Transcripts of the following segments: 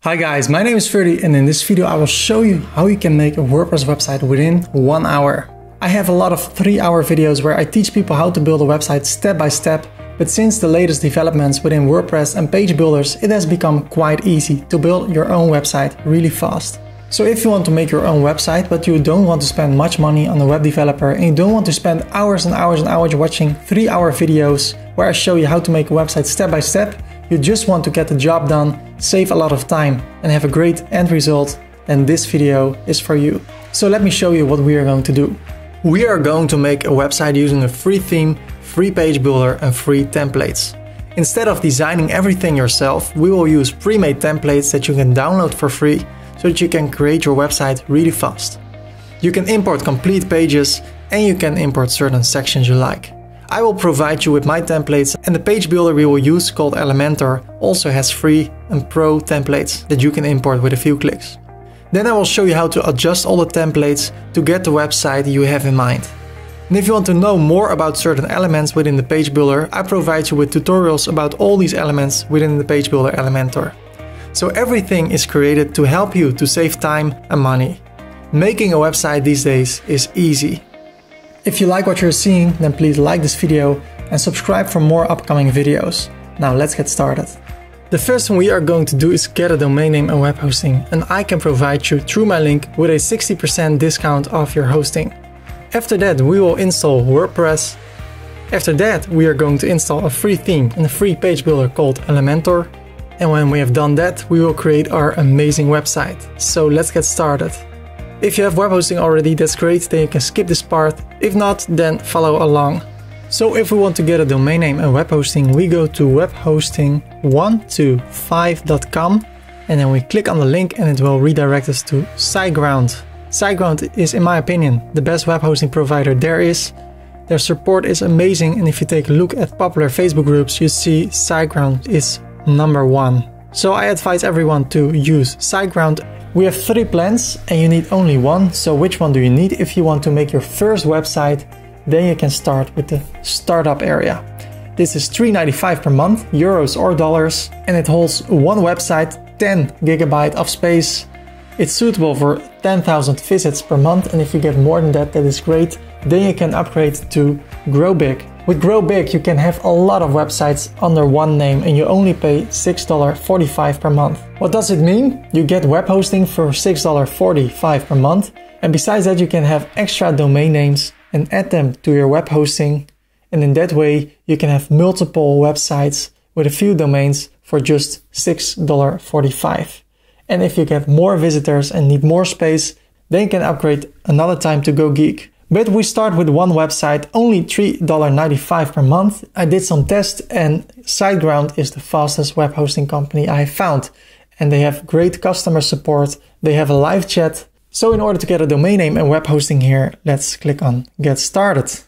Hi guys, my name is Ferdy and in this video I will show you how you can make a WordPress website within 1 hour. I have a lot of 3-hour videos where I teach people how to build a website step by step, but since the latest developments within WordPress and page builders, it has become quite easy to build your own website really fast. So if you want to make your own website but you don't want to spend much money on a web developer and you don't want to spend hours and hours and hours watching 3-hour videos where I show you how to make a website step by step, you just want to get the job done, save a lot of time and have a great end result, then this video is for you. So let me show you what we are going to do. We are going to make a website using a free theme, free page builder and free templates. Instead of designing everything yourself, we will use pre-made templates that you can download for free so that you can create your website really fast. You can import complete pages and you can import certain sections you like. I will provide you with my templates, and the page builder we will use, called Elementor, also has free and pro templates that you can import with a few clicks. Then I will show you how to adjust all the templates to get the website you have in mind. And if you want to know more about certain elements within the page builder, I provide you with tutorials about all these elements within the page builder Elementor. So everything is created to help you to save time and money. Making a website these days is easy. If you like what you're seeing, then please like this video and subscribe for more upcoming videos. Now let's get started. The first thing we are going to do is get a domain name and web hosting, and I can provide you through my link with a 60% discount off your hosting. After that we will install WordPress. After that we are going to install a free theme and a free page builder called Elementor. And when we have done that, we will create our amazing website. So let's get started. If you have web hosting already, that's great, then you can skip this part. If not, then follow along. So if we want to get a domain name and web hosting, we go to webhosting125.com and then we click on the link and it will redirect us to SiteGround. SiteGround is, in my opinion, the best web hosting provider there is. Their support is amazing, and if you take a look at popular Facebook groups, you see SiteGround is #1. So I advise everyone to use SiteGround. We have 3 plans and you need only one, so which one do you need? If you want to make your first website, then you can start with the startup area. This is $3.95 per month, euros or dollars, and it holds one website, 10 GB of space. It's suitable for 10,000 visits per month, and if you get more than that, that is great. Then you can upgrade to Grow Big. With Grow Big, you can have a lot of websites under one name and you only pay $6.45 per month. What does it mean? You get web hosting for $6.45 per month, and besides that you can have extra domain names and add them to your web hosting, and in that way you can have multiple websites with a few domains for just $6.45. And if you get more visitors and need more space, then you can upgrade another time to Go Geek. But we start with one website, only $3.95 per month. I did some tests and SiteGround is the fastest web hosting company I found. And they have great customer support. They have a live chat. So in order to get a domain name and web hosting here, let's click on Get Started.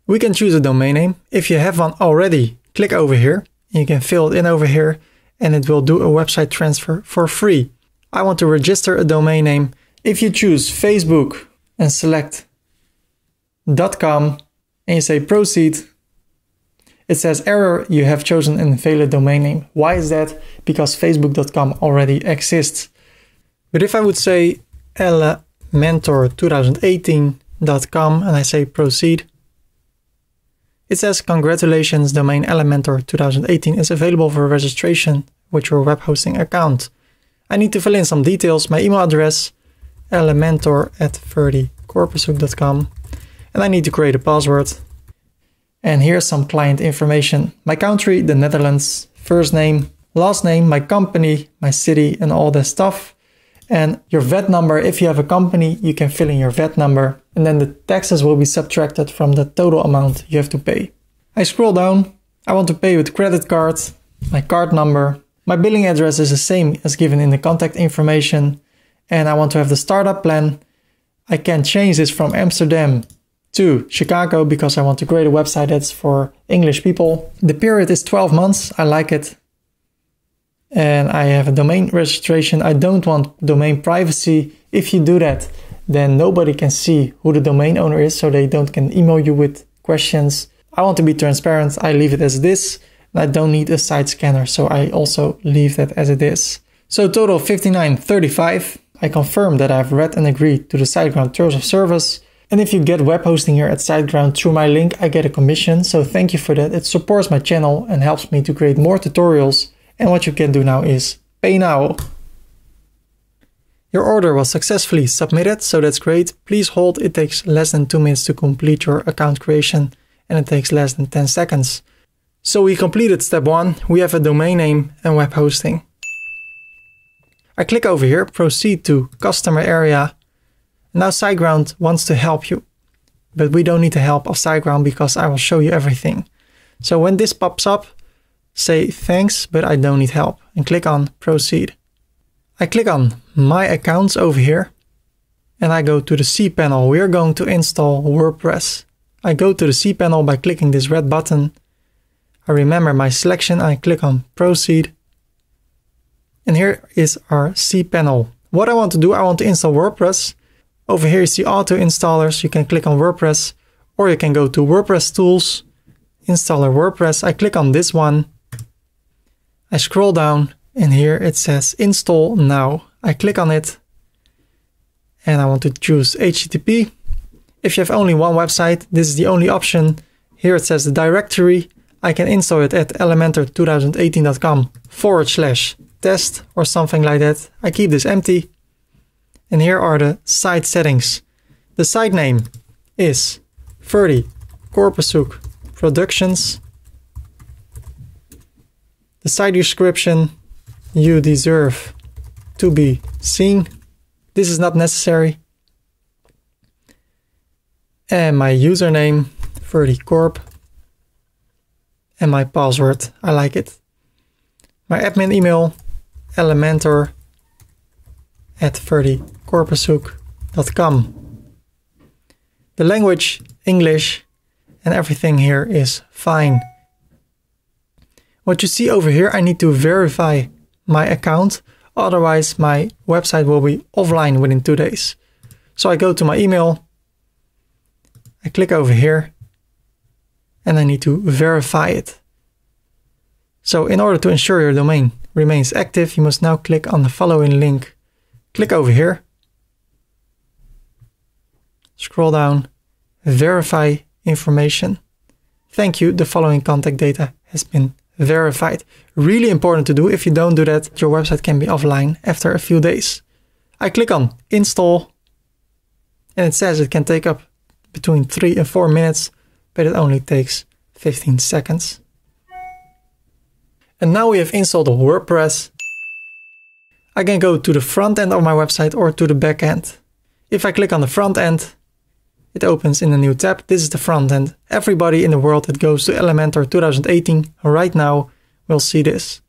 We can choose a domain name. If you have one already, click over here. You can fill it in over here and it will do a website transfer for free. I want to register a domain name. If you choose Facebook and select .com and you say proceed, it says error, you have chosen an invalid domain name. Why is that? Because facebook.com already exists. But if I would say Elementor2018.com and I say proceed, it says congratulations, domain Elementor 2018 is available for registration with your web hosting account. I need to fill in some details, my email address, elementor@ferdykorpershoek.com, and I need to create a password. And here's some client information. My country, the Netherlands, first name, last name, my company, my city, and all that stuff. And your VAT number, if you have a company, you can fill in your VAT number, and then the taxes will be subtracted from the total amount you have to pay. I scroll down. I want to pay with credit card, my card number. My billing address is the same as given in the contact information. And I want to have the startup plan. I can change this from Amsterdam to Chicago because I want to create a website that's for English people. The period is 12 months. I like it. And I have a domain registration. I don't want domain privacy. If you do that, then nobody can see who the domain owner is, so they can email you with questions. I want to be transparent. I leave it as this. I don't need a site scanner, so I also leave that as it is. So total 59.35. I confirm that I've read and agreed to the SiteGround terms of service. And if you get web hosting here at SiteGround through my link, I get a commission. So thank you for that. It supports my channel and helps me to create more tutorials. And what you can do now is pay now. Your order was successfully submitted, so that's great. Please hold, it takes less than 2 minutes to complete your account creation and it takes less than 10 seconds. So we completed step 1. We have a domain name and web hosting. I click over here, proceed to customer area. Now SiteGround wants to help you, but we don't need the help of SiteGround because I will show you everything. So when this pops up, say thanks, but I don't need help, and click on proceed. I click on my accounts over here and I go to the cPanel. We are going to install WordPress. I go to the cPanel by clicking this red button. I remember my selection, I click on proceed. And here is our cPanel. What I want to do, I want to install WordPress. Over here you see auto installers. You can click on WordPress or you can go to WordPress tools, installer WordPress. I click on this one. I scroll down and here it says install now. I click on it and I want to choose HTTP. If you have only one website, this is the only option. Here it says the directory. I can install it at elementor2018.com/test or something like that. I keep this empty. And here are the site settings. The site name is 30 Korpershoek Productions. The site description, you deserve to be seen. This is not necessary. And my username, 30 Corp. And my password, I like it. My admin email, elementor@30korpershoek.com. The language, English, and everything here is fine. What you see over here, I need to verify my account, otherwise my website will be offline within 2 days. So I go to my email, I click over here, and I need to verify it. So in order to ensure your domain remains active, you must now click on the following link. Click over here, scroll down, verify information. Thank you, the following contact data has been verified. Really important to do. If you don't do that, your website can be offline after a few days. I click on install and it says it can take up between 3 and 4 minutes, but it only takes 15 seconds. And now we have installed WordPress. I can go to the front end of my website or to the back end. If I click on the front end, it opens in a new tab. This is the front end. Everybody in the world that goes to Elementor 2018 right now will see this.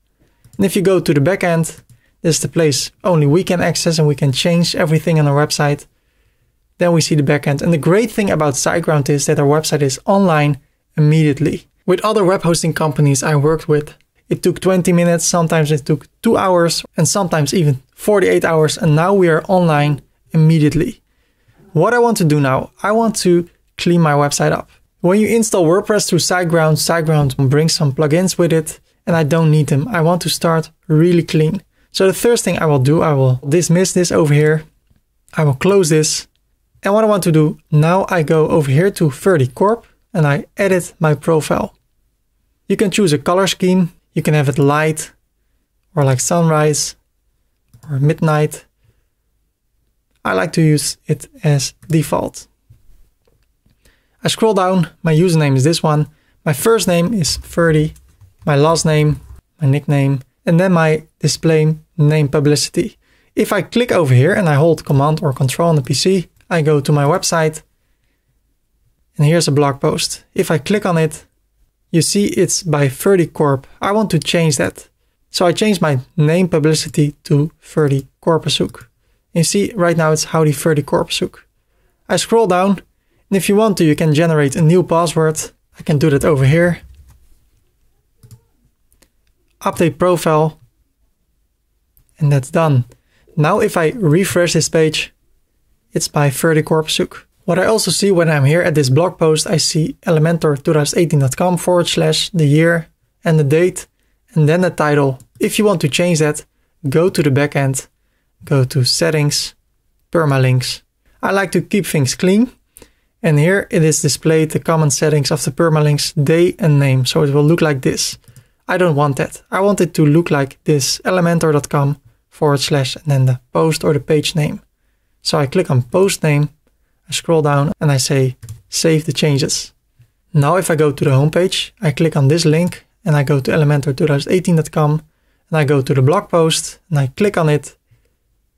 And if you go to the back end, this is the place only we can access and we can change everything on our website. Then we see the back end. And the great thing about SiteGround is that our website is online immediately. With other web hosting companies I worked with, it took 20 minutes, sometimes it took 2 hours, and sometimes even 48 hours. And now we are online immediately. What I want to do now, I want to clean my website up. When you install WordPress through SiteGround, SiteGround brings some plugins with it, and I don't need them. I want to start really clean. So the first thing I will do, I will dismiss this over here. I will close this. And what I want to do, now I go over here to 30 Corp and I edit my profile. You can choose a color scheme. You can have it light or like sunrise or midnight. I like to use it as default. I scroll down, my username is this one. My first name is 30, my last name, my nickname, and then my display name publicity. If I click over here and I hold Command or Control on the PC, I go to my website and here's a blog post. If I click on it, you see it's by 30 Corp. I want to change that. So I change my name publicity to 30 Korpershoek. You see right now it's Howdy 30 Korpershoek. I scroll down and if you want to, you can generate a new password. I can do that over here. Update profile. And that's done. Now if I refresh this page, it's by 30 Korpershoek. What I also see when I'm here at this blog post, I see elementor2018.com / the year and the date and then the title. If you want to change that, go to the backend, go to settings, permalinks. I like to keep things clean. And here it is displayed the common settings of the permalinks, day and name. So it will look like this. I don't want that. I want it to look like this, elementor.com / and then the post or the page name. So I click on post name, I scroll down and I say save the changes. Now if I go to the homepage, I click on this link and I go to elementor2018.com and I go to the blog post and I click on it.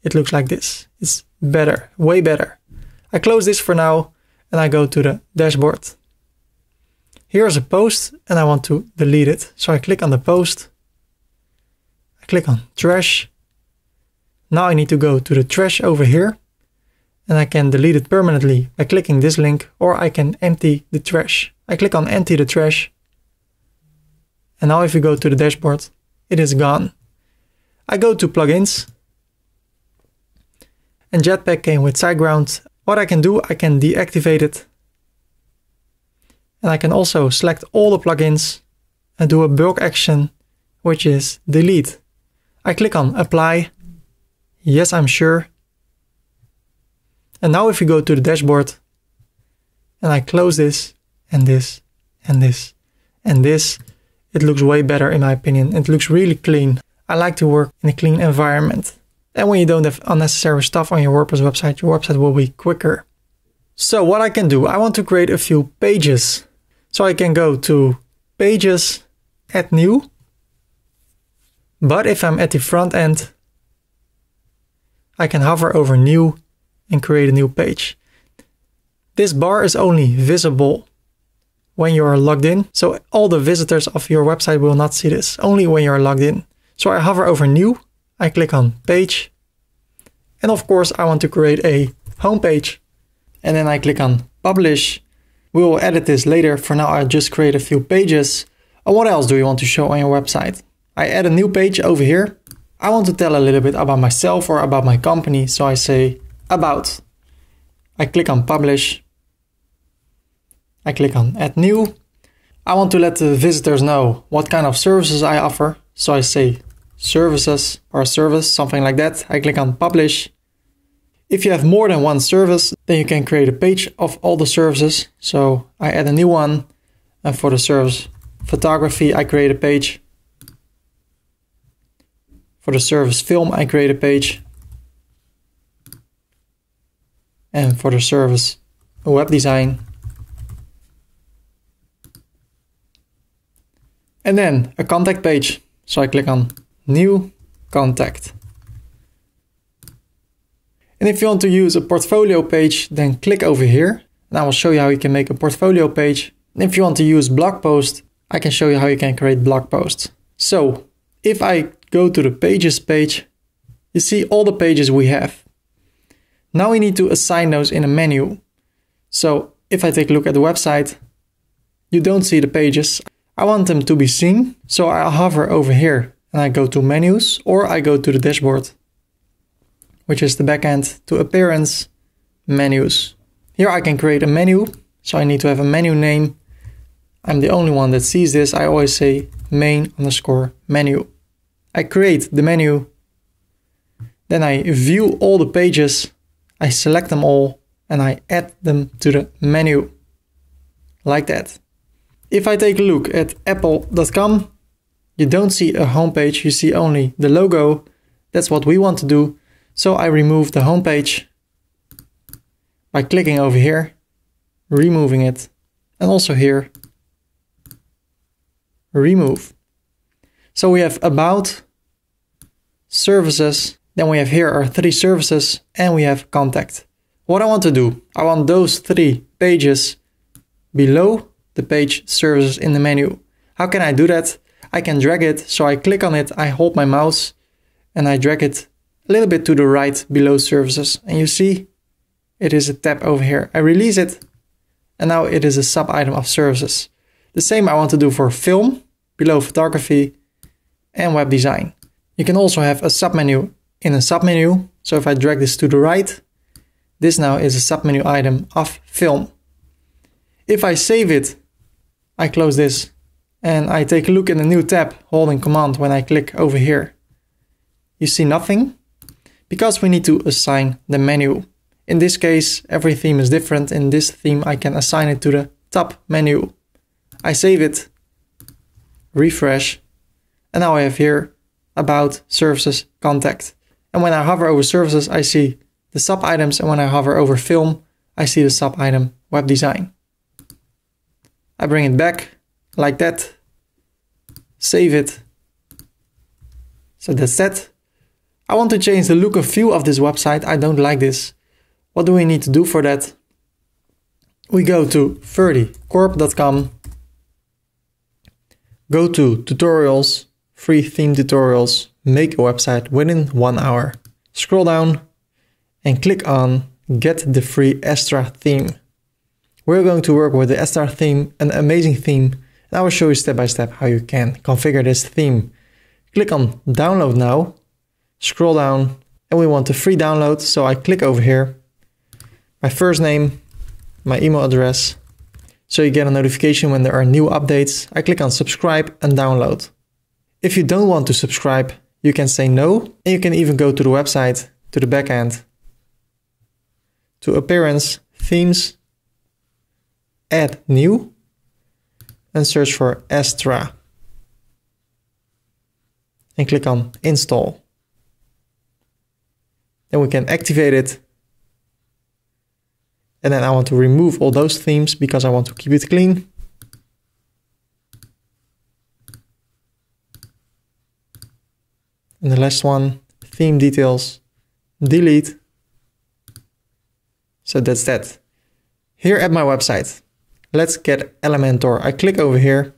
It looks like this. It's better, way better. I close this for now and I go to the dashboard. Here's a post and I want to delete it. So I click on the post. I click on trash. Now I need to go to the trash over here and I can delete it permanently by clicking this link, or I can empty the trash. I click on empty the trash. And now if you go to the dashboard, it is gone. I go to plugins and Jetpack came with SiteGround. What I can do, I can deactivate it. And I can also select all the plugins and do a bulk action, which is delete. I click on apply. Yes, I'm sure. And now if you go to the dashboard and I close this and this and this and this, it looks way better in my opinion. It looks really clean. I like to work in a clean environment. And when you don't have unnecessary stuff on your WordPress website, your website will be quicker. So what I can do, I want to create a few pages. So I can go to pages, add new. But if I'm at the front end, I can hover over new and create a new page. This bar is only visible when you are logged in. So all the visitors of your website will not see this, only when you are logged in. So I hover over new, I click on page. And of course I want to create a home page. And then I click on publish. We will edit this later. For now I just create a few pages. And what else do you want to show on your website? I add a new page over here. I want to tell a little bit about myself or about my company. So I say about. I click on publish. I click on add new. I want to let the visitors know what kind of services I offer. So I say services or service, something like that. I click on publish. If you have more than one service, then you can create a page of all the services. So I add a new one. And for the service photography, I create a page. For the service film, I create a page. And for the service web design. And then a contact page. So I click on new contact. And if you want to use a portfolio page, then click over here. And I will show you how you can make a portfolio page. And if you want to use blog post, I can show you how you can create blog posts. So if I go to the pages page, you see all the pages we have. Now we need to assign those in a menu. So if I take a look at the website, you don't see the pages. I want them to be seen. So I hover over here and I go to menus, or I go to the dashboard, which is the backend, to appearance, menus. Here I can create a menu. So I need to have a menu name. I'm the only one that sees this. I always say main_menu. I create the menu. Then I view all the pages. I select them all and I add them to the menu. Like that. If I take a look at apple.com, you don't see a homepage, you see only the logo. That's what we want to do. So I remove the homepage by clicking over here, removing it, and also here, remove. So we have about, services, then we have here our 3 services, and we have contact. What I want to do, I want those 3 pages below the page services in the menu. How can I do that? I can drag it. So I click on it, I hold my mouse and I drag it a little bit to the right below services. And you see it is a tab over here. I release it and now it is a sub item of services. The same I want to do for film, below photography and web design. You can also have a submenu in a submenu. So if I drag this to the right, this now is a submenu item of film. If I save it, I close this and I take a look in the new tab holding command when I click over here. you see nothing because we need to assign the menu. In this case, every theme is different. In this theme, I can assign it to the top menu. I save it, refresh, and now I have here About, Services, Contact. And when I hover over Services, I see the sub-items, and when I hover over Film, I see the sub-item Web Design. I bring it back like that, save it. So that's that. I want to change the look and feel of this website. I don't like this. What do we need to do for that? We go to 30corp.com, go to Tutorials, Free Theme Tutorials, Make a Website within 1 hour. Scroll down and click on Get the free Astra theme. We're going to work with the Astra theme, an amazing theme, and I will show you step by step how you can configure this theme. Click on Download Now, scroll down, and we want the free download, so I click over here, my first name, my email address, so you get a notification when there are new updates. I click on Subscribe and Download. If you don't want to subscribe, you can say no, and you can even go to the website, to the backend, to Appearance, Themes, Add New, and search for Astra. And click on Install. Then we can activate it. And then I want to remove all those themes because I want to keep it clean. And the last one, theme details, delete. So that's that. Here at my website, let's get Elementor. I click over here.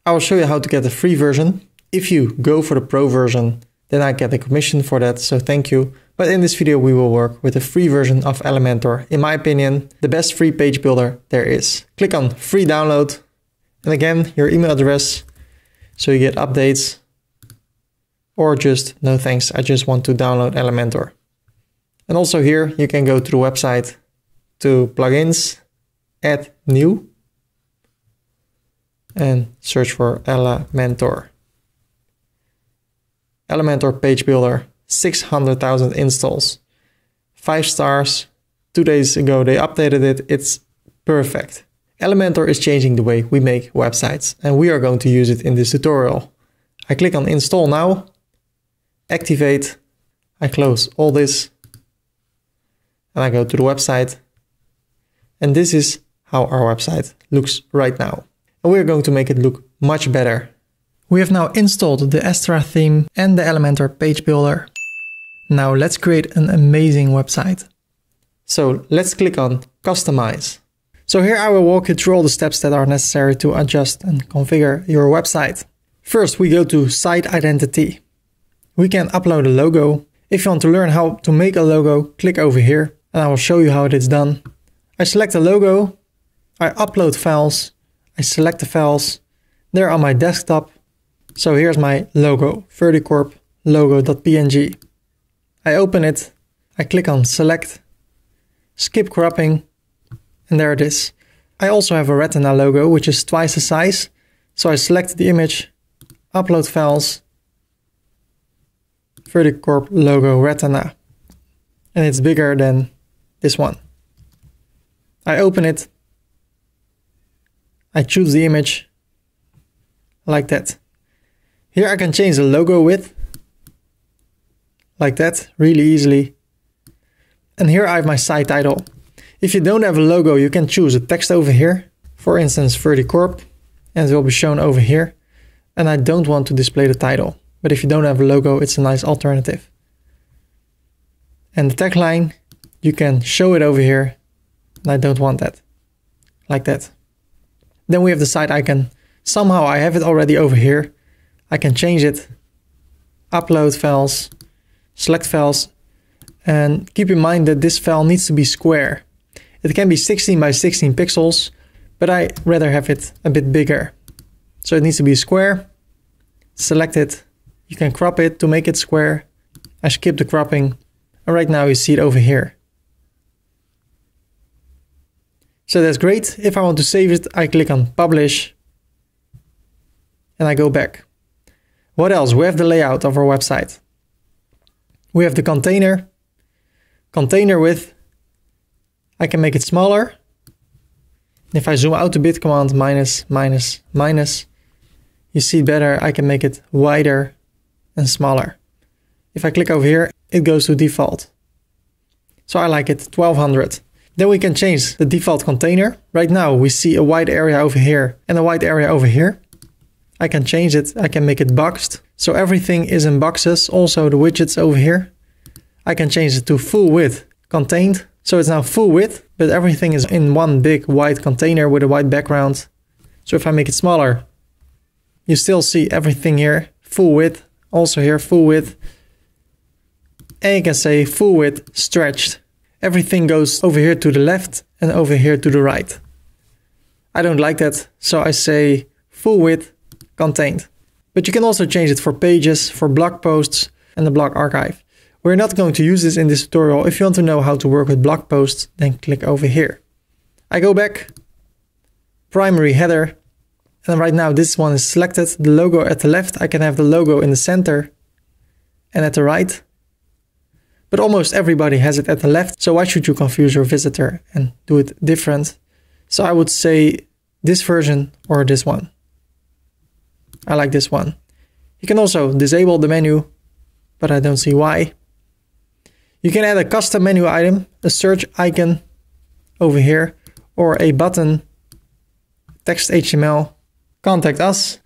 I will show you how to get the free version. If you go for the pro version, then I get a commission for that, so thank you. But in this video, we will work with the free version of Elementor. In my opinion, the best free page builder there is. Click on free download, and again, your email address, so you get updates. Or just, no thanks, I just want to download Elementor. And also here, you can go to the website, to plugins, add new, and search for Elementor. Elementor page builder, 600,000 installs, 5 stars. 2 days ago they updated it, it's perfect. Elementor is changing the way we make websites, and we are going to use it in this tutorial. I click on Install Now, activate, I close all this, and I go to the website, and this is how our website looks right now. And we're going to make it look much better. We have now installed the Astra theme and the Elementor page builder. Now let's create an amazing website. So let's click on Customize. So here I will walk you through all the steps that are necessary to adjust and configure your website. First, we go to Site Identity. We can upload a logo. If you want to learn how to make a logo, click over here and I will show you how it is done. I select a logo, I upload files, I select the files, they're on my desktop. So here's my logo, 30corp logo.png. I open it, I click on Select, skip cropping, and there it is. I also have a retina logo, which is twice the size. So I select the image, upload files, 30corp logo retina, and it's bigger than this one. I open it, I choose the image, like that. Here I can change the logo width, like that, really easily. And here I have my site title. If you don't have a logo, you can choose a text over here. For instance, 30corp, and it will be shown over here. And I don't want to display the title. But if you don't have a logo, it's a nice alternative. And the tagline, you can show it over here. And I don't want that. Like that. Then we have the site icon. Somehow I have it already over here. I can change it. Upload files. Select files. And keep in mind that this file needs to be square. It can be 16 by 16 pixels, but I rather have it a bit bigger. So it needs to be square. Select it. You can crop it to make it square. I skip the cropping. And right now you see it over here. So that's great. If I want to save it, I click on Publish. And I go back. What else? We have the layout of our website. We have the container width. I can make it smaller. If I zoom out a bit, command minus, minus, minus, you see better, I can make it wider and smaller. If I click over here, it goes to default. So I like it 1200. Then we can change the default container. Right now we see a wide area over here and a wide area over here. I can change it, I can make it boxed. So everything is in boxes, also the widgets over here. I can change it to full width contained. So it's now full width, but everything is in one big white container with a white background. So if I make it smaller, you still see everything here, full width, also here full width. And you can say full width stretched. Everything goes over here to the left and over here to the right. I don't like that, so I say full width contained. But you can also change it for pages, for blog posts and the blog archive. We're not going to use this in this tutorial. If you want to know how to work with blog posts, then click over here. I go back, primary header, and right now this one is selected. The logo at the left, I can have the logo in the center and at the right. But almost everybody has it at the left, so why should you confuse your visitor and do it different? So I would say this version or this one. I like this one. You can also disable the menu, but I don't see why. You can add a custom menu item, a search icon over here, or a button, text HTML, contact us.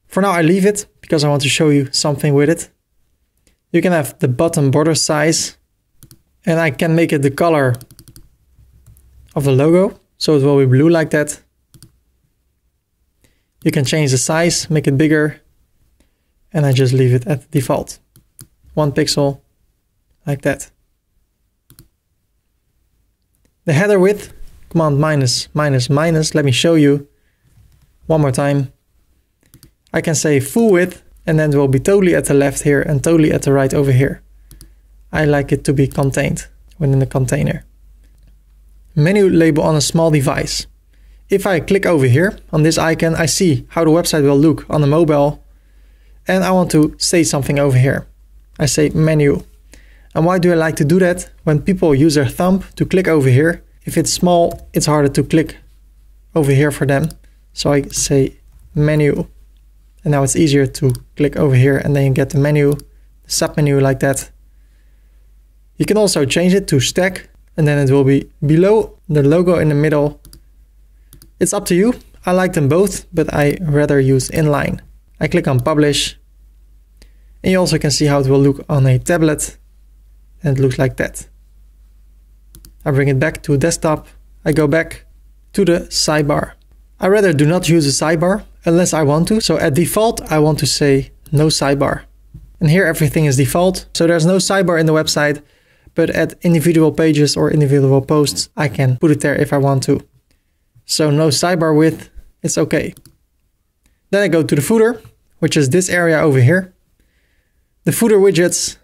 For now I leave it because I want to show you something with it. You can have the button border size, and I can make it the color of the logo, so it will be blue like that. You can change the size, make it bigger, and I just leave it at default. 1 pixel, like that. The header width, command minus, minus, minus. Let me show you one more time. I can say full width, and then it will be totally at the left here and totally at the right over here. I like it to be contained within the container. Menu label on a small device. If I click over here on this icon, I see how the website will look on the mobile, and I want to say something over here. I say menu. And why do I like to do that? When people use their thumb to click over here, if it's small, it's harder to click over here for them. So I say menu. And now it's easier to click over here and then you get the menu, the submenu like that. You can also change it to stack, and then it will be below the logo in the middle. It's up to you. I like them both, but I rather use inline. I click on publish, and you also can see how it will look on a tablet, and it looks like that. I bring it back to desktop. I go back to the sidebar. I rather do not use a sidebar unless I want to. So at default, I want to say no sidebar. And here everything is default. So there's no sidebar in the website, but at individual pages or individual posts, I can put it there if I want to. So no sidebar width, it's okay. Then I go to the footer, which is this area over here. The footer widgets,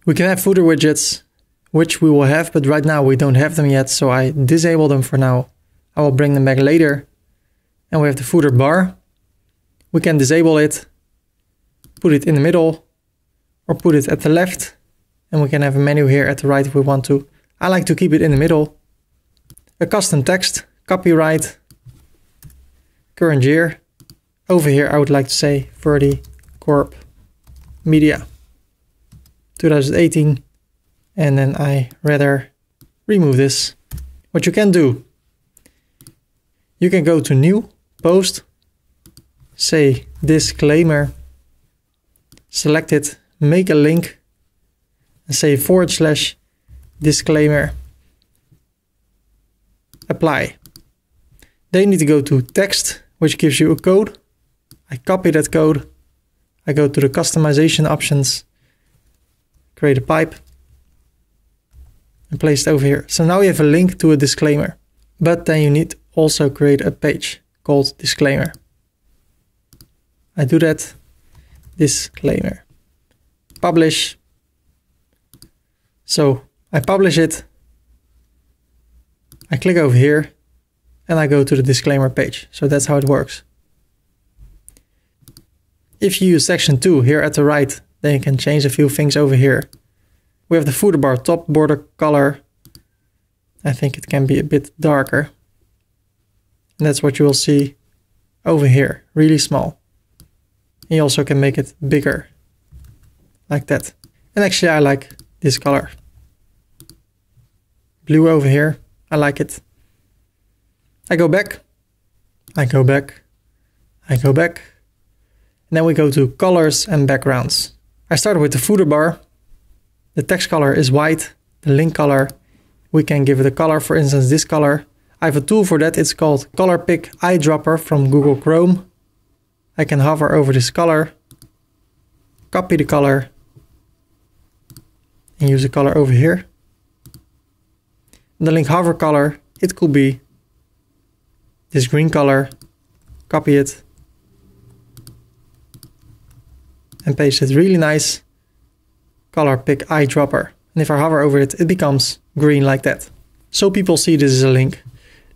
we can have footer widgets, which we will have, but right now we don't have them yet. So I disable them for now. I will bring them back later. And we have the footer bar. We can disable it, put it in the middle, or put it at the left. And we can have a menu here at the right if we want to. I like to keep it in the middle. A custom text, copyright, current year. Over here I would like to say Verdi Corp Media 2018. And then I rather remove this. What you can do, you can go to new, post, say disclaimer, select it, make a link, and say /disclaimer, apply. Then you need to go to text, which gives you a code. I copy that code. I go to the customization options, create a pipe, and place it over here. So now you have a link to a disclaimer, but then you need also create a page called disclaimer. I do that, disclaimer, publish. So I publish it, I click over here, and I go to the disclaimer page. So that's how it works. If you use section 2 here at the right, then you can change a few things over here. We have the footer bar top border color. I think it can be a bit darker. And that's what you will see over here, really small. And you also can make it bigger, like that. And actually I like this color. Blue over here, I like it. I go back, I go back, I go back. And then we go to colors and backgrounds. I start with the footer bar. The text color is white. The link color, we can give it a color, for instance this color. I have a tool for that, it's called Color Pick Eyedropper from Google Chrome. I can hover over this color, copy the color, and use the color over here. The link hover color, it could be this green color, copy it, and paste it. Really nice. Color Pick Eyedropper. And if I hover over it, it becomes green like that. So people see this is a link.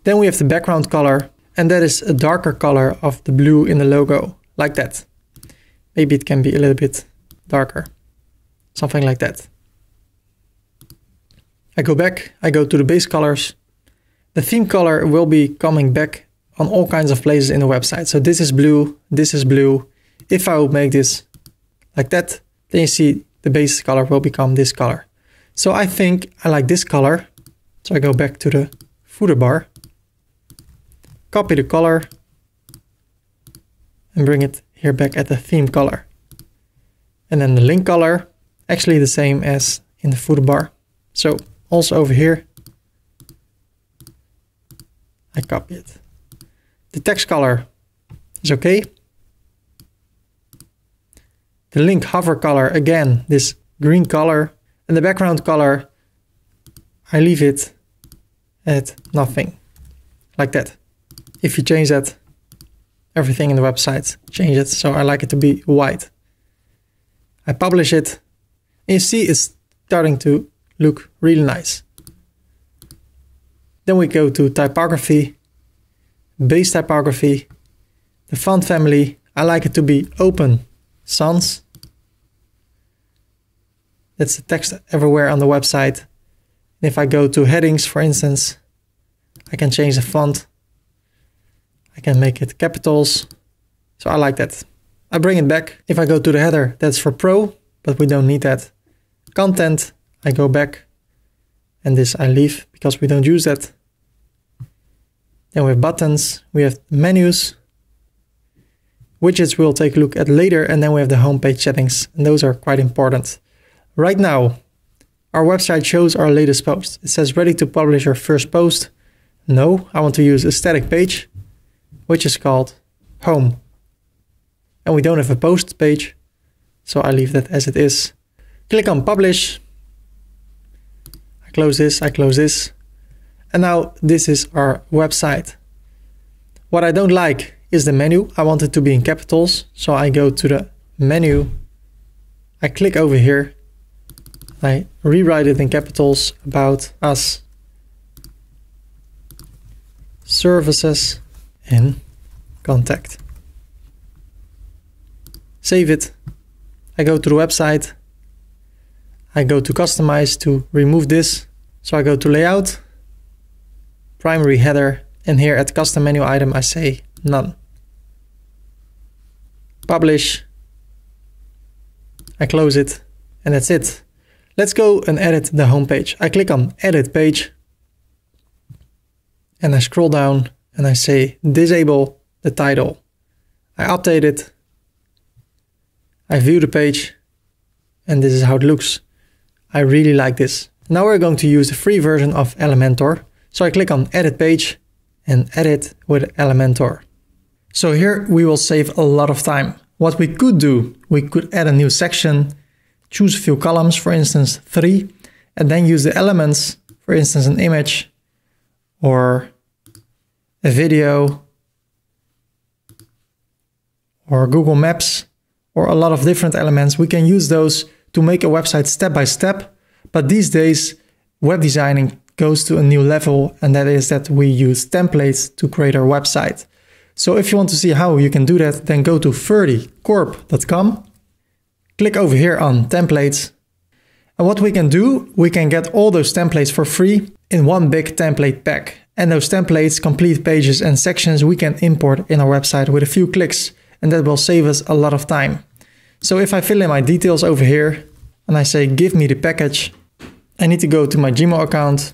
Then we have the background color, and that is a darker color of the blue in the logo, like that. Maybe it can be a little bit darker, something like that. I go back, I go to the base colors. The theme color will be coming back on all kinds of places in the website. So this is blue, this is blue. If I would make this like that, then you see the base color will become this color. So I think I like this color. So I go back to the footer bar, copy the color, and bring it here back at the theme color. And then the link color, actually the same as in the footer bar. So also over here, I copy it. The text color is okay. The link hover color, again, this green color. And the background color, I leave it at nothing, like that. If you change that, everything in the website changes. So I like it to be white. I publish it, and you see it's starting to look really nice. Then we go to typography, base typography, the font family. I like it to be open sans. That's the text everywhere on the website. If I go to headings, for instance, I can change the font. I can make it capitals. So I like that. I bring it back. If I go to the header, that's for Pro, but we don't need that. Content, I go back. And this I leave because we don't use that. Then we have buttons, we have menus. Widgets we'll take a look at later, and then we have the homepage settings, and those are quite important. Right now, our website shows our latest post. It says ready to publish your first post. No, I want to use a static page, which is called home. And we don't have a post page, so I leave that as it is. Click on publish. I close this, I close this. And now this is our website. What I don't like is the menu. I want it to be in capitals. So I go to the menu. I click over here. I rewrite it in capitals, about us, services, and contact. Save it. I go to the website. I go to customize to remove this. So I go to layout, primary header, and here at custom menu item I say none. Publish. I close it, and that's it. Let's go and edit the home page. I click on edit page, and I scroll down and I say disable the title. I update it. I view the page, and this is how it looks. I really like this. Now we're going to use the free version of Elementor. So I click on edit page and edit with Elementor. So here we will save a lot of time. What we could do, we could add a new section, choose a few columns, for instance 3, and then use the elements, for instance an image or a video or Google Maps or a lot of different elements. We can use those to make a website step by step, but these days web designing goes to a new level, and that is that we use templates to create our website. So if you want to see how you can do that, then go to 30corp.com. Click over here on templates, And what we can do, we can get all those templates for free in one big template pack. And those templates, complete pages and sections we can import in our website with a few clicks. And that will save us a lot of time. So if I fill in my details over here and I say give me the package, I need to go to my Gmail account.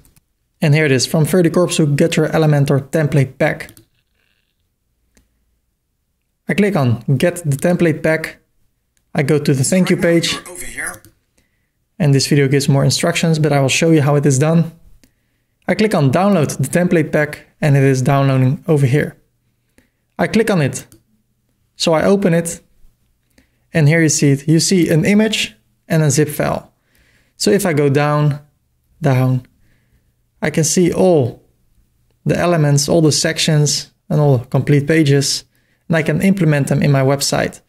And here it is, from 30 Corps to get your Elementor template pack. I click on get the template pack. I go to the thank you page. And this video gives more instructions, but I will show you how it is done. I click on download the template pack and it is downloading over here. I click on it. So I open it and here you see it. You see an image and a zip file. So if I go down, I can see all the elements, all the sections and all the complete pages, and I can implement them in my website.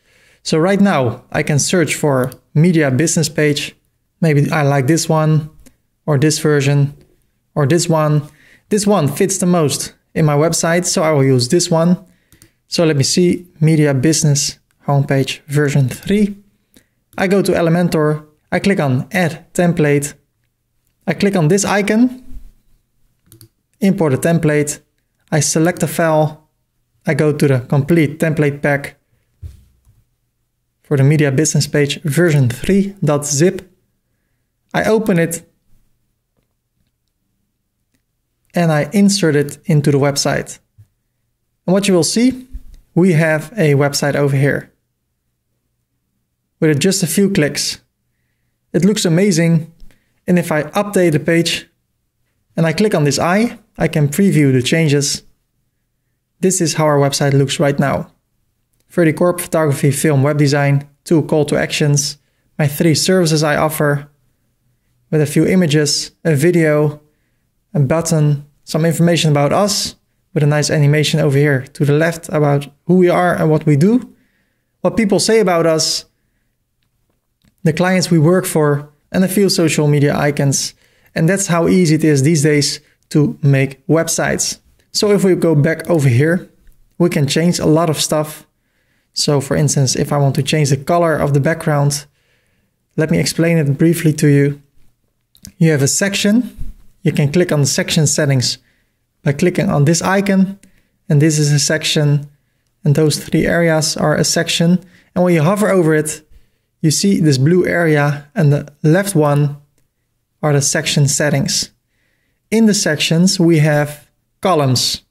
So right now I can search for media business page. Maybe I like this one or this version or this one. This one fits the most in my website, so I will use this one. So let me see, media business homepage version 3. I go to Elementor, I click on add template. I click on this icon, import a template. I select a file. I go to the complete template pack for the media business page version 3.zip. I open it and I insert it into the website. And what you will see, we have a website over here with just a few clicks. It looks amazing. And if I update the page and I click on this eye, I can preview the changes. This is how our website looks right now. 30 Corp, photography, film, web design, 2 call to actions, my 3 services I offer, with a few images, a video, a button, some information about us, with a nice animation over here to the left about who we are and what we do, what people say about us, the clients we work for, and a few social media icons. And that's how easy it is these days to make websites. So if we go back over here, we can change a lot of stuff. So for instance, if I want to change the color of the background, let me explain it briefly to you. You have a section. You can click on the section settings by clicking on this icon, and this is a section, and those 3 areas are a section. And when you hover over it, you see this blue area, and the left one are the section settings. In the sections, we have columns.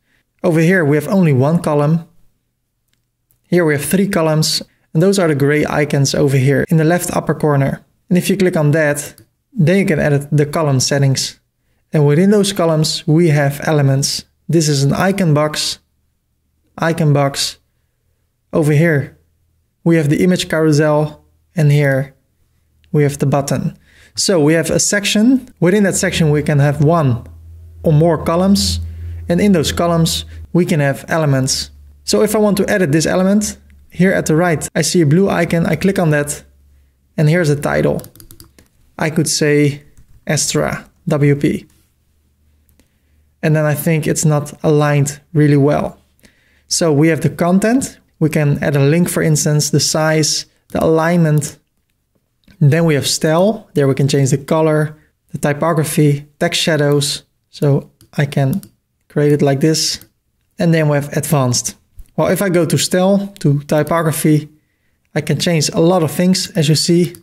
Over here, we have only 1 column. Here we have 3 columns, and those are the gray icons over here in the left upper corner. And if you click on that, then you can edit the column settings. And within those columns, we have elements. This is an icon box. Over here, we have the image carousel, and here we have the button. So we have a section. Within that section, we can have 1 or more columns. And in those columns, we can have elements. So if I want to edit this element, here at the right, I see a blue icon. I click on that, and here's the title. I could say Astra WP. And then I think it's not aligned really well. So we have the content. We can add a link, for instance, the size, the alignment. Then we have style. There we can change the color, the typography, text shadows. So I can create it like this. And then we have advanced. Well, if I go to style, to typography, I can change a lot of things, as you see.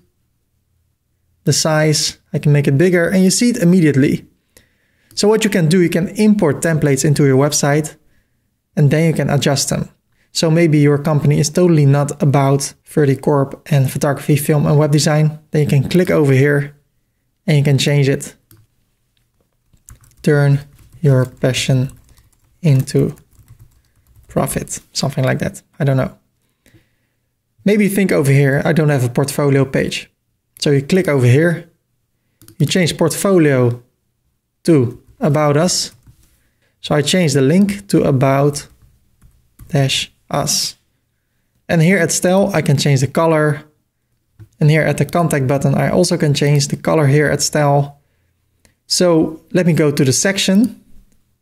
The size, I can make it bigger, and you see it immediately. So what you can do, you can import templates into your website, and then you can adjust them. So maybe your company is totally not about 30 Corp and photography, film, and web design. Then you can click over here and you can change it. Turn your passion into profit, something like that. I don't know. Maybe you think over here, I don't have a portfolio page. So you click over here, you change portfolio to about us. So I change the link to about -us. And here at style, I can change the color. And here at the contact button, I also can change the color here at style. So let me go to the section.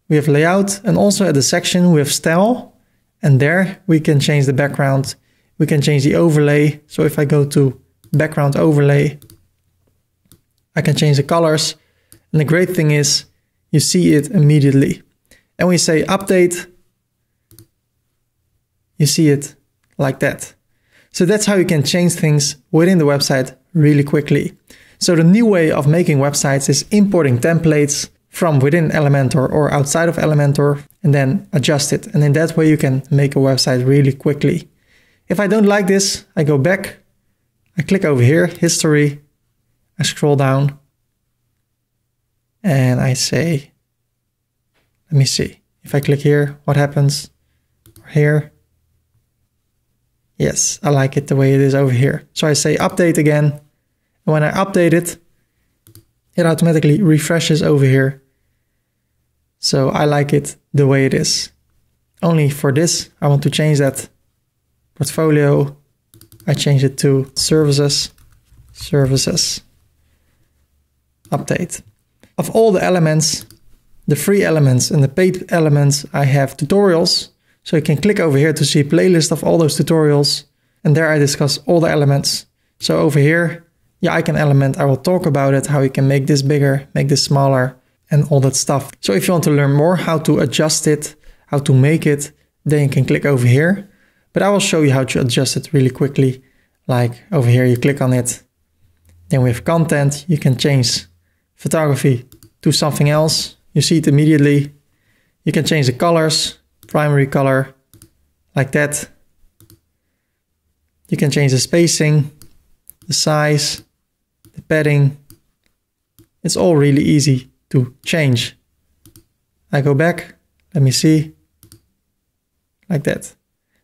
We have layout, and also at the section we have style. And there we can change the background. We can change the overlay. So if I go to background overlay, I can change the colors. And the great thing is you see it immediately. And when you say update, you see it like that. So that's how you can change things within the website really quickly. So the new way of making websites is importing templates from within Elementor or outside of Elementor and then adjust it. And in that way you can make a website really quickly. If I don't like this, I go back, I click over here, history, I scroll down and I say, let me see. If I click here, what happens? Or here. Yes, I like it the way it is over here. So I say update again. And when I update it, it automatically refreshes over here. So I like it the way it is. Only for this, I want to change that portfolio. I change it to services, update. Of all the elements, the free elements and the paid elements, I have tutorials. So you can click over here to see a playlist of all those tutorials. And there I discuss all the elements. So over here, the icon element, I will talk about it, how you can make this bigger, make this smaller, and all that stuff. So if you want to learn more how to adjust it, how to make it, then you can click over here. But I will show you how to adjust it really quickly. Like over here, you click on it. Then we have content. You can change photography to something else. You see it immediately. You can change the colors, primary color, like that. You can change the spacing, the size, the padding. It's all really easy to change. I go back, let me see, like that.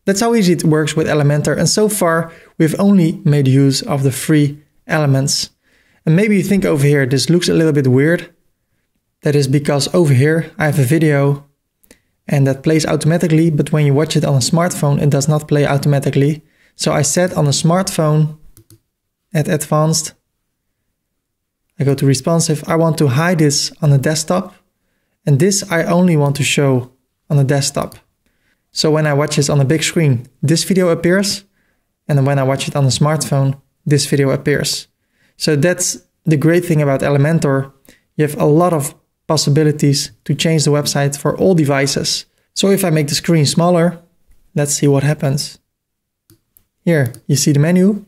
That's how easy it works with Elementor. And so far, we've only made use of the free elements. And maybe you think over here, this looks a little bit weird. That is because over here, I have a video and that plays automatically. But when you watch it on a smartphone, it does not play automatically. So I set on a smartphone at advanced. I go to responsive. I want to hide this on a desktop. And this I only want to show on a desktop. So when I watch this on a big screen, this video appears. And then when I watch it on a smartphone, this video appears. So that's the great thing about Elementor. You have a lot of possibilities to change the website for all devices. So if I make the screen smaller, let's see what happens. Here, you see the menu.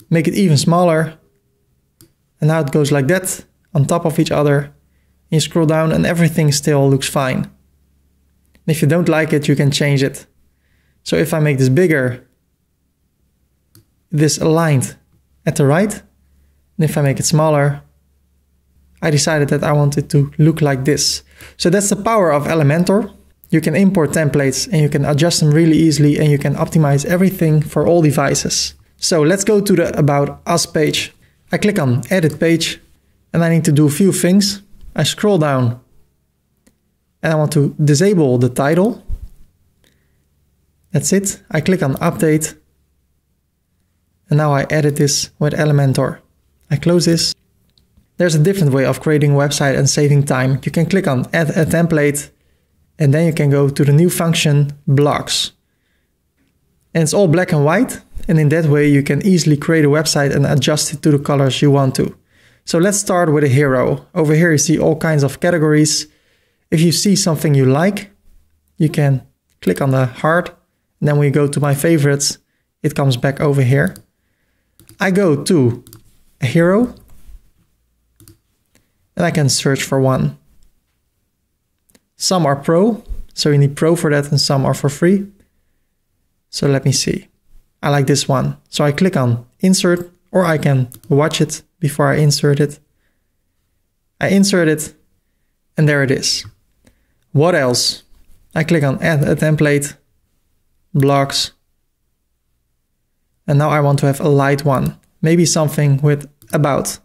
Make it even smaller. And now it goes like that, on top of each other. You scroll down and everything still looks fine. And if you don't like it, you can change it. So if I make this bigger, this aligned at the right. And if I make it smaller, I decided that I want it to look like this. So that's the power of Elementor. You can import templates and you can adjust them really easily and you can optimize everything for all devices. So let's go to the About Us page. I click on Edit Page and I need to do a few things. I scroll down and I want to disable the title. That's it. I click on Update. And now I edit this with Elementor. I close this. There's a different way of creating a website and saving time. You can click on Add a Template and then you can go to the new function Blocks. And it's all black and white. And in that way you can easily create a website and adjust it to the colors you want to. So let's start with a hero. Over here you see all kinds of categories. If you see something you like, you can click on the heart. And then when you go to my favorites, it comes back over here. I go to a hero and I can search for one. Some are pro, so you need pro for that, and some are for free. So let me see. I like this one. So I click on insert, or I can watch it before I insert it. I insert it and there it is. What else? I click on Add a Template, Blocks. And now I want to have a light one. Maybe something with about.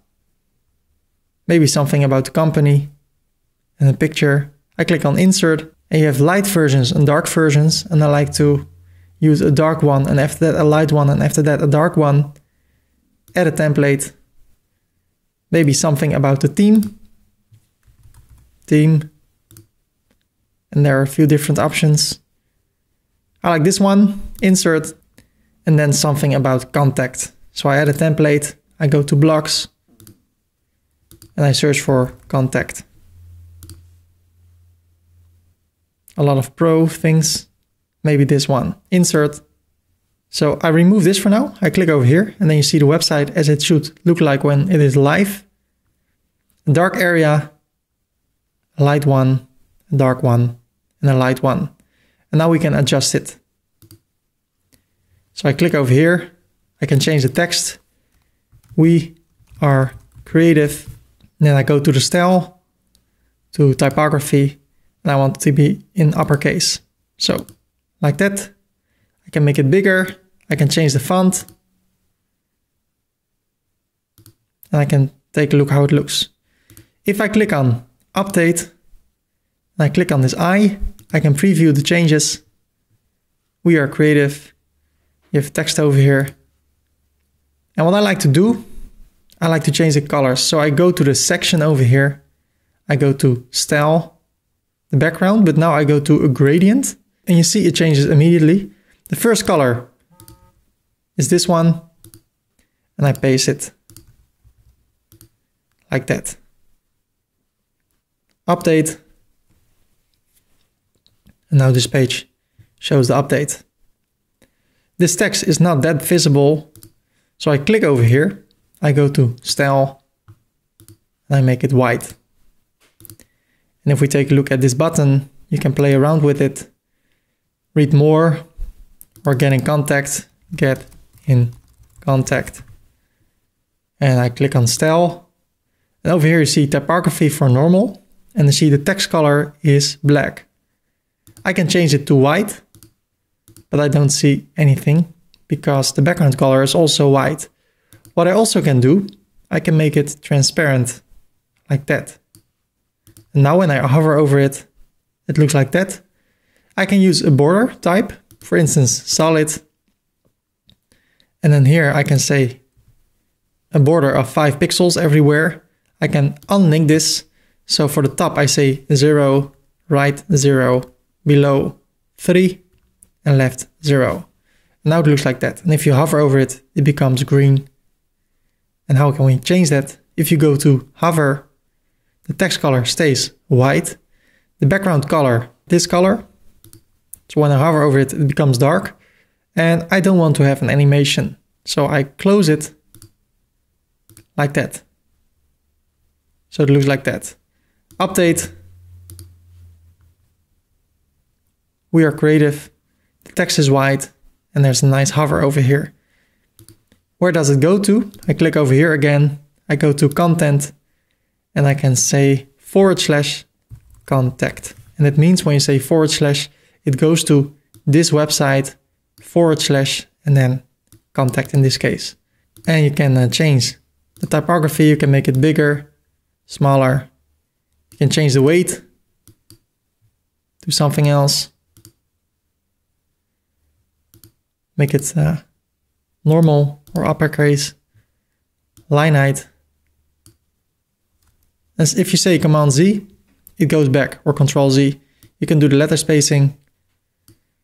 Maybe something about the company and a picture. I click on Insert and you have light versions and dark versions. And I like to use a dark one and after that a light one and after that a dark one. Add a template. Maybe something about the theme. And there are a few different options. I like this one. Insert. And then something about contact. So I add a template, I go to blocks, and I search for contact. A lot of pro things, maybe this one, insert. So I remove this for now, I click over here, and then you see the website as it should look like when it is live. A dark area, a light one, a dark one, and a light one. And now we can adjust it. So I click over here, I can change the text. We are creative. And then I go to the style, to typography, and I want it to be in uppercase. So like that. I can make it bigger. I can change the font. And I can take a look how it looks. If I click on update, and I click on this eye, I can preview the changes. We are creative. You have text over here. And what I like to do, I like to change the colors. So I go to the section over here. I go to style, the background, but now I go to a gradient. And you see it changes immediately. The first color is this one. And I paste it like that. Update. And now this page shows the update. This text is not that visible. So I click over here. I go to style. And I make it white. And if we take a look at this button, you can play around with it. Read more or get in contact. Get in contact. And I click on style. And over here you see typography for normal. And you see the text color is black. I can change it to white, but I don't see anything because the background color is also white. What I also can do, I can make it transparent like that. And now when I hover over it, it looks like that. I can use a border type, for instance, solid. And then here I can say a border of 5 pixels everywhere. I can unlink this. So for the top, I say 0, right 0, below 3, and left 0. And now it looks like that. And if you hover over it, it becomes green. And how can we change that? If you go to hover, the text color stays white. The background color, this color. So when I hover over it, it becomes dark. And I don't want to have an animation. So I close it like that. So it looks like that. Update. We are creative. The text is white. And there's a nice hover over here. Where does it go to? I click over here again. I go to content. And I can say / contact. And it means when you say / it goes to this website / and then contact in this case. And you can change the typography. You can make it bigger, smaller. You can change the weight to something else. Make it normal or uppercase. Line height. As if you say Command Z, it goes back, or Control Z. You can do the letter spacing.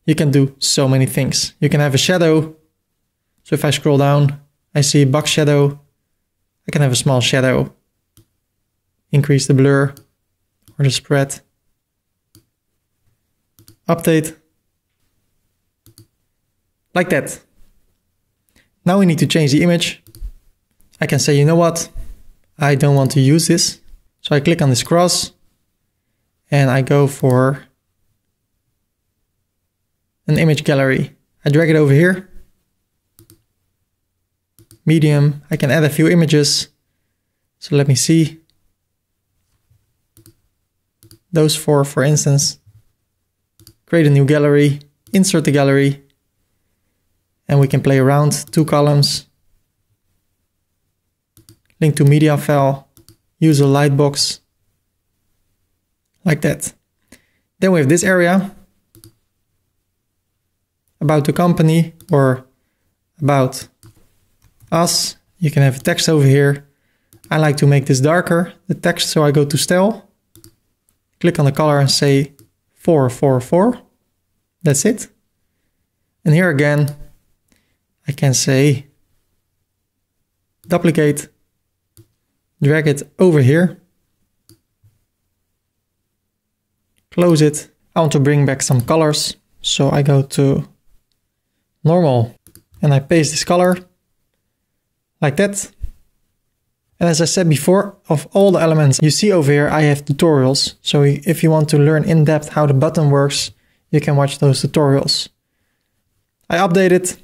You can do so many things. You can have a shadow. So if I scroll down, I see a box shadow. I can have a small shadow. Increase the blur or the spread. Update. Like that. Now we need to change the image. I can say, you know what? I don't want to use this. So I click on this cross and I go for an image gallery. I drag it over here. Medium. I can add a few images. So let me see. Those 4, for instance. Create a new gallery. Insert the gallery. And we can play around. 2 columns. Link to media file. Use a Likebox. Like that. Then we have this area. About the company or about us. You can have text over here. I like to make this darker, the text, so I go to style. Click on the color and say 444. That's it. And here again, I can say duplicate, drag it over here, close it. I want to bring back some colors, so I go to normal and I paste this color like that. And as I said before, of all the elements you see over here, I have tutorials. So if you want to learn in depth how the button works, you can watch those tutorials. I update it,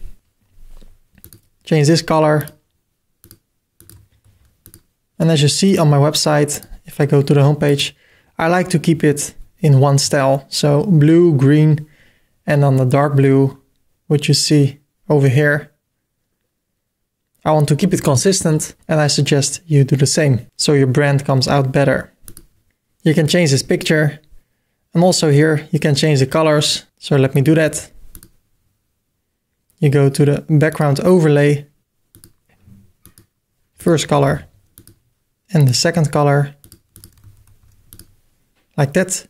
change this color. And as you see on my website, if I go to the homepage, I like to keep it in one style. So blue, green, and on the dark blue, which you see over here. I want to keep it consistent, and I suggest you do the same, so your brand comes out better. You can change this picture, and also here you can change the colors. So let me do that. You go to the background overlay, first color, and the second color, like that.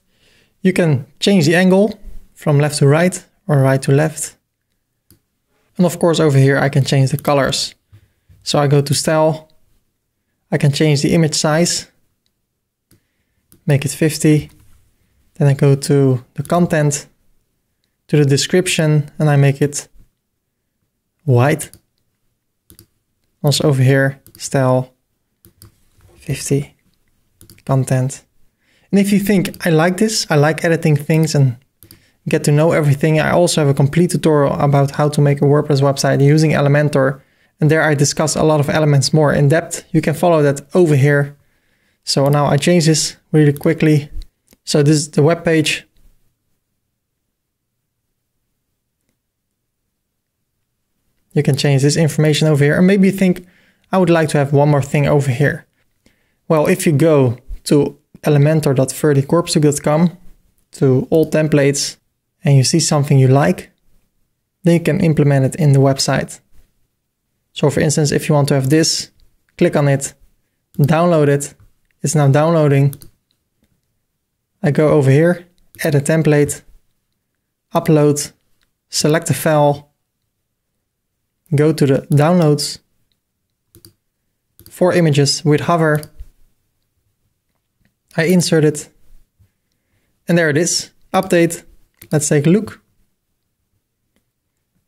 You can change the angle from left to right or right to left. And of course over here I can change the colors. So I go to style, I can change the image size, make it 50. Then I go to the content, to the description, and I make it white. Also over here, style, 50, content. And if you think, I like this, I like editing things and get to know everything, I also have a complete tutorial about how to make a WordPress website using Elementor. And there I discuss a lot of elements more in depth. You can follow that over here. So now I change this really quickly. So this is the web page. You can change this information over here. And maybe you think, I would like to have one more thing over here. Well, if you go to elementor.30corpstudio.com to all templates and you see something you like, then you can implement it in the website. So for instance, if you want to have this, click on it, download it. It's now downloading. I go over here, add a template, upload, select a file, go to the downloads, 4 images with hover. I insert it, and there it is. Update. Let's take a look.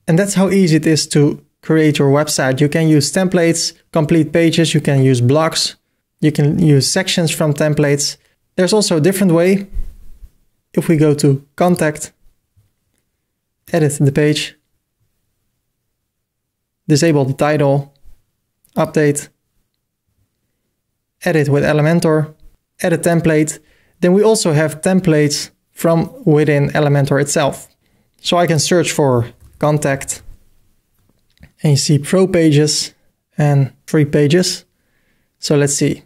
And that's how easy it is to create your website. You can use templates, complete pages, you can use blocks, you can use sections from templates. There's also a different way. If we go to contact, edit the page, disable the title, update, edit with Elementor, add a template. Then we also have templates from within Elementor itself. So I can search for contact, and you see pro pages and free pages. So let's see.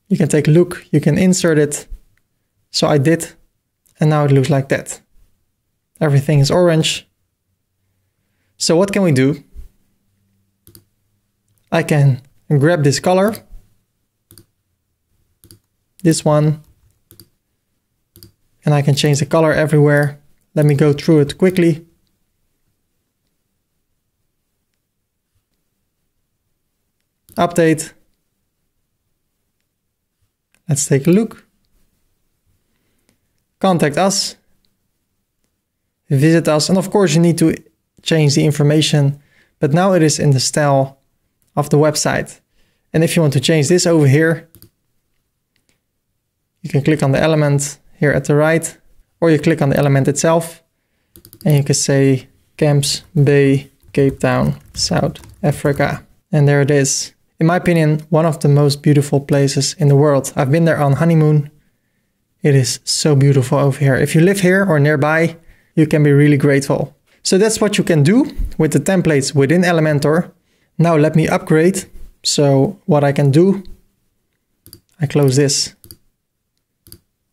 You can take a look, you can insert it. So I did, and now it looks like that. Everything is orange. So what can we do? I can grab this color, this one, and I can change the color everywhere. Let me go through it quickly. Update. Let's take a look. Contact us. Visit us. And of course you need to change the information, but now it is in the style of the website. And if you want to change this over here, you can click on the element here at the right, or you click on the element itself and you can say Camps Bay, Cape Town, South Africa. And there it is. In my opinion, one of the most beautiful places in the world. I've been there on honeymoon. It is so beautiful over here. If you live here or nearby, you can be really grateful. So that's what you can do with the templates within Elementor. Now let me upgrade. So what I can do, I close this.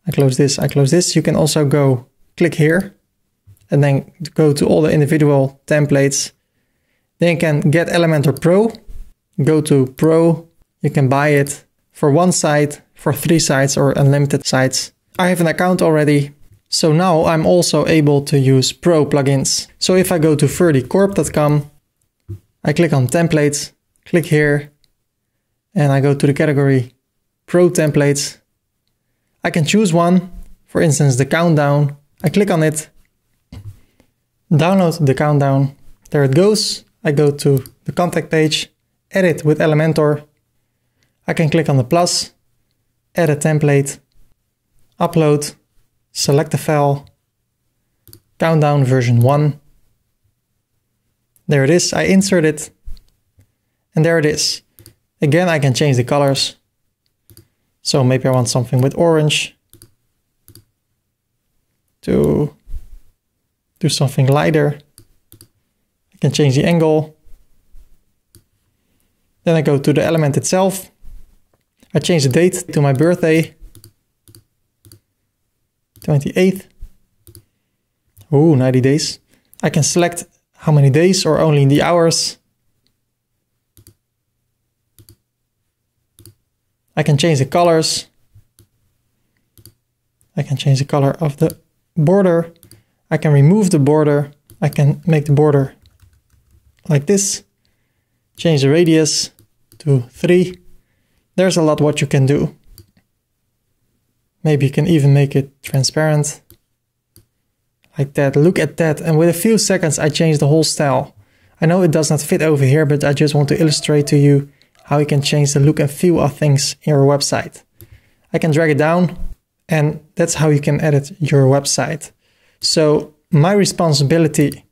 I close this, I close this. You can also go click here and then go to all the individual templates. Then you can get Elementor Pro. Go to Pro, you can buy it for 1 site, for 3 sites or unlimited sites. I have an account already, so now I'm also able to use Pro plugins. So if I go to 30corp.com, I click on templates, click here, and I go to the category Pro Templates. I can choose one, for instance, the countdown. I click on it, download the countdown. There it goes. I go to the contact page, edit with Elementor. I can click on the plus, add a template, upload, select the file, countdown version 1. There it is, I insert it, and there it is. Again, I can change the colors. So maybe I want something with orange to do something lighter. I can change the angle. Then I go to the element itself. I change the date to my birthday, 28th. Ooh, 90 days. I can select how many days or only the hours. I can change the colors. I can change the color of the border. I can remove the border. I can make the border like this. Change the radius to 3. There's a lot what you can do. Maybe you can even make it transparent. Like that, look at that. And with a few seconds I change the whole style. I know it does not fit over here, but I just want to illustrate to you how you can change the look and feel of things in your website. I can drag it down, and that's how you can edit your website. So my responsibility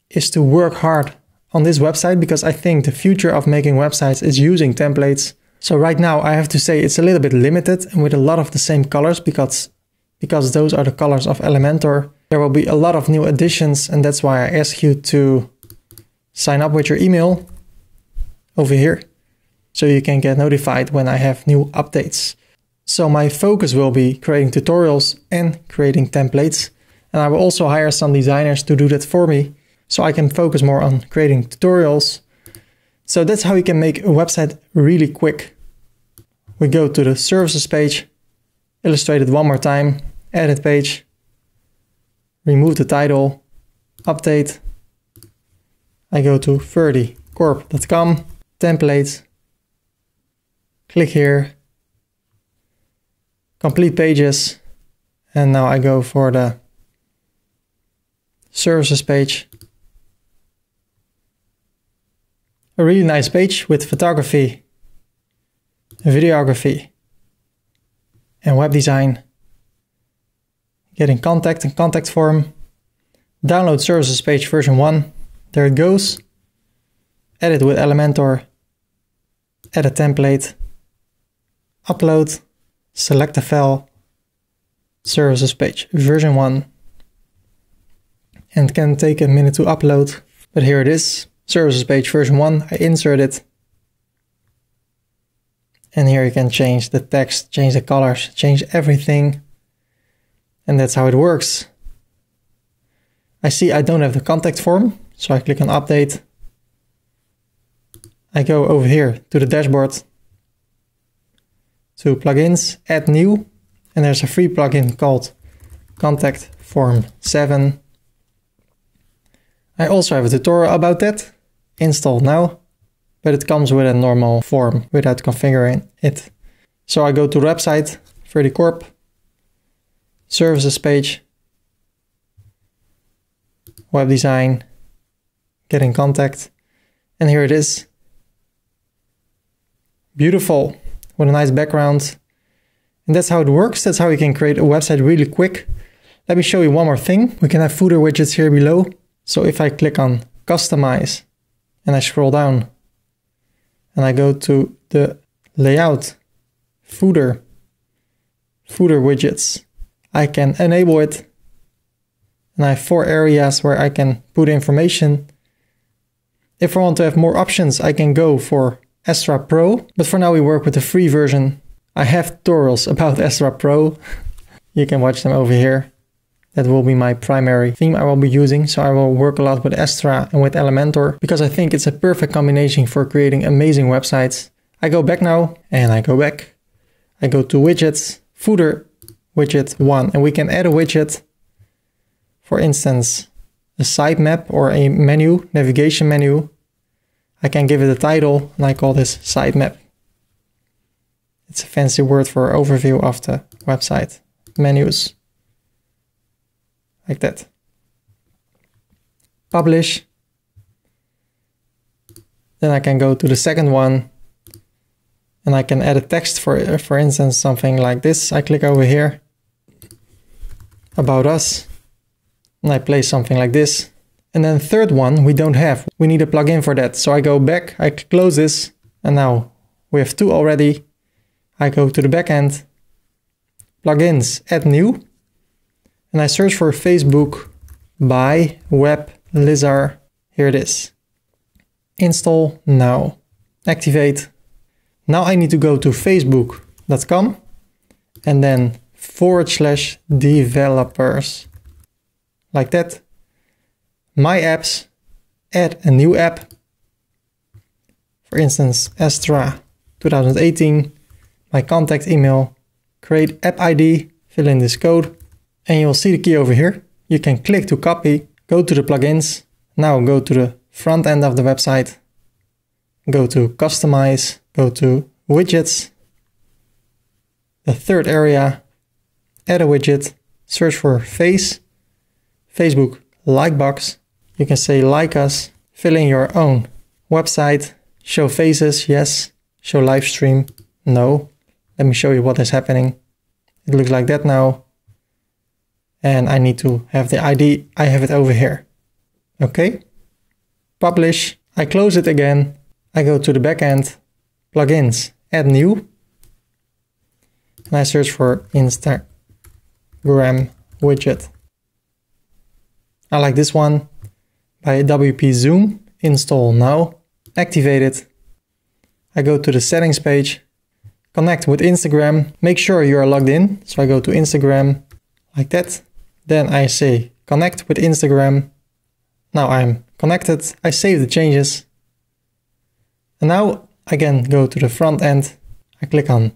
is to work hard on this website because I think the future of making websites is using templates. So right now I have to say it's a little bit limited and with a lot of the same colors because those are the colors of Elementor. There will be a lot of new additions, and that's why I ask you to sign up with your email over here so you can get notified when I have new updates. So my focus will be creating tutorials and creating templates, and I will also hire some designers to do that for me so I can focus more on creating tutorials. So that's how you can make a website really quick. We go to the services page, illustrate it one more time, edit page, remove the title, update. I go to 30corp.com, templates, click here, complete pages, and now I go for the services page. A really nice page with photography, videography, and web design. Get in contact and contact form. Download services page version 1. There it goes. Edit with Elementor. Add a template. Upload. Select the file. Services page version 1. And it can take a minute to upload, but here it is. Services page version 1, I insert it. And here you can change the text, change the colors, change everything. And that's how it works. I see I don't have the contact form, so I click on update. I go over here to the dashboard, to plugins, add new. And there's a free plugin called Contact Form 7. I also have a tutorial about that. Install now, but it comes with a normal form without configuring it. So I go to the website, 30corp, services page, web design, get in contact, and here it is. Beautiful, with a nice background. And that's how it works. That's how you can create a website really quick. Let me show you one more thing. We can have footer widgets here below. So if I click on customize, and I scroll down and I go to the layout, footer widgets, I can enable it. And I have 4 areas where I can put information. If I want to have more options, I can go for Astra Pro, but for now we work with the free version. I have tutorials about Astra Pro. You can watch them over here. That will be my primary theme I will be using. So I will work a lot with Astra and with Elementor because I think it's a perfect combination for creating amazing websites. I go back now and I go back. I go to widgets, footer widget 1, and we can add a widget. For instance, a sitemap or a menu, navigation menu. I can give it a title and I call this sitemap. It's a fancy word for overview of the website. Menus. Like that. Publish. Then I can go to the second one and I can add a text for instance, something like this. I click over here, about us, and I place something like this. And then the third one we don't have. We need a plugin for that. So I go back, I close this, and now we have 2 already. I go to the backend, plugins, add new, and I search for Facebook by web lizard. Here it is. Install now. Activate. Now I need to go to facebook.com and then /developers. Like that. My apps. Add a new app. For instance, Astra 2018. My contact email. Create app ID. Fill in this code. And you'll see the key over here. You can click to copy. Go to the plugins. Now go to the front end of the website. Go to customize. Go to widgets. The third area. Add a widget. Search for face. Facebook Likebox. You can say like us. Fill in your own website. Show faces, yes. Show live stream, no. Let me show you what is happening. It looks like that now. And I need to have the ID. I have it over here. Okay. Publish. I close it again. I go to the backend. Plugins. Add new. And I search for Instagram widget. I like this one. By WP Zoom. Install now. Activate it. I go to the settings page. Connect with Instagram. Make sure you are logged in. So I go to Instagram like that. Then I say connect with Instagram. Now I'm connected. I save the changes. And now I can go to the front end. I click on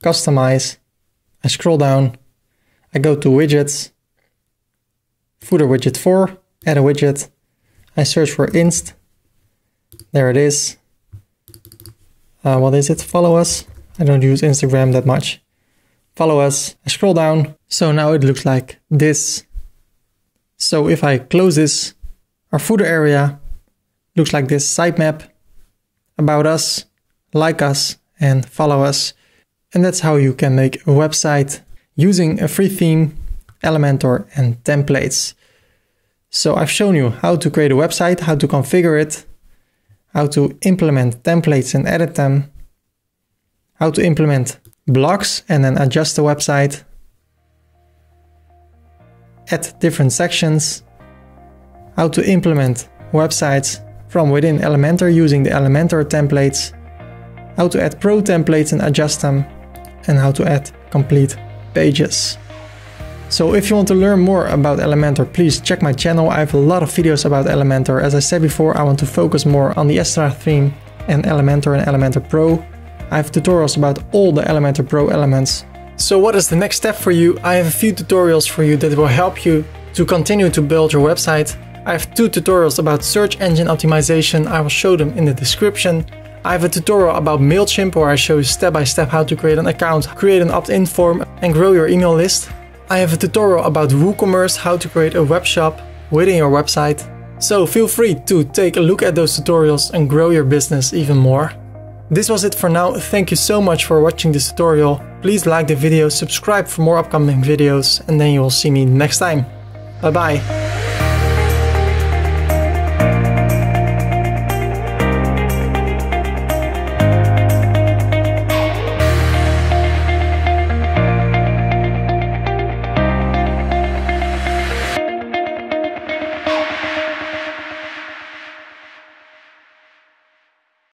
customize. I scroll down. I go to widgets. Footer widget 4. Add a widget. I search for inst. There it is. What is it? Follow us. I don't use Instagram that much. Follow us. I scroll down. So now it looks like this. So if I close this, our footer area looks like this. Sitemap, about us, like us, and follow us. And that's how you can make a website using a free theme, Elementor, and templates. So I've shown you how to create a website, how to configure it, how to implement templates and edit them, how to implement blocks and then adjust the website, add different sections, how to implement websites from within Elementor using the Elementor templates, how to add pro templates and adjust them, and how to add complete pages. So if you want to learn more about Elementor, please check my channel. I have a lot of videos about Elementor. As I said before, I want to focus more on the Astra theme and Elementor and Elementor Pro. I have tutorials about all the Elementor Pro elements. So what is the next step for you? I have a few tutorials for you that will help you to continue to build your website. I have 2 tutorials about search engine optimization. I will show them in the description. I have a tutorial about MailChimp where I show you step by step how to create an account, create an opt-in form, and grow your email list. I have a tutorial about WooCommerce, how to create a web shop within your website. So feel free to take a look at those tutorials and grow your business even more. This was it for now. Thank you so much for watching this tutorial. Please like the video, subscribe for more upcoming videos, and then you will see me next time. Bye bye.